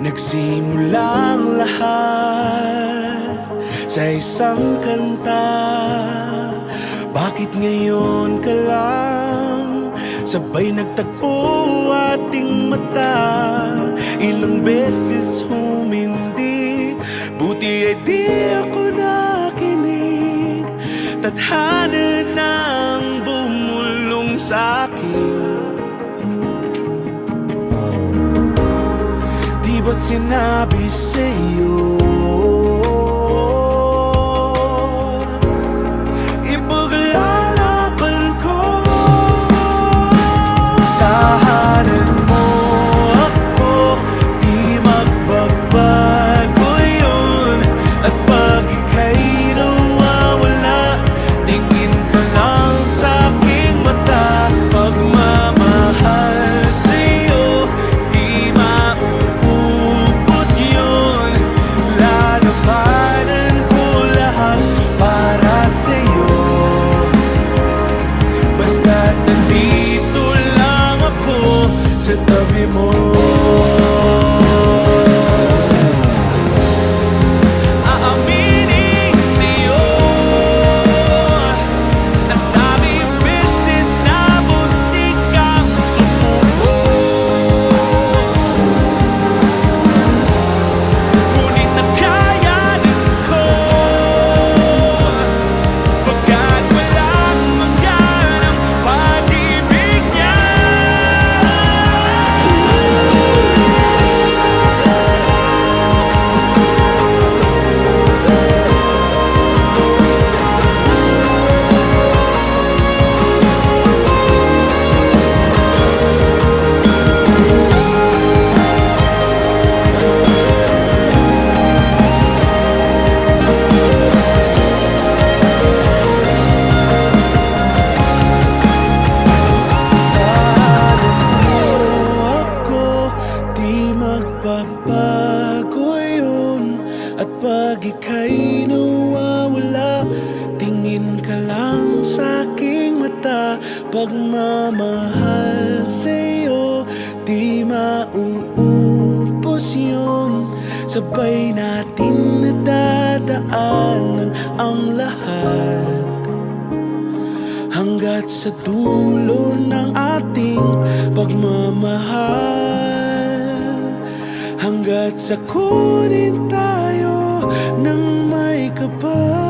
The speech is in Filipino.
Nagsimulang lahat sa isang kanta. Bakit ngayon ka lang sabay nagtagpo ating mata? Ilang beses humindi, buti ay di ako nakinig. Tadhana nang bumulong sa'kin. Di ba't sinabi sa'yo ipaglalaban ko? Tahanan mo ako, di magbabago yun. At pag ika'y nawawala, tingin ka lang sa'king mata. Pagmamahal sa'yo, di mauubos yun. Lalabanan ko lahat para sa'yo. Basta't nandito lang ako sa tabi mo. Aaminin sa'yo, ang daming beses na muntik kang sumuko. Ngunit nakayanan ko, pagkat walang hanggan ang pag-ibig niya. Di magbabago yun. At pag ika'y nawawala, tingin ka lang sa'king mata. Pagmamahal sa'yo, di mauubos yun. Sabay natin nadadaanan ang lahat hanggat sa dulo ng ating pagmamahal. Hanggat sa kunin tayo ng may kapal.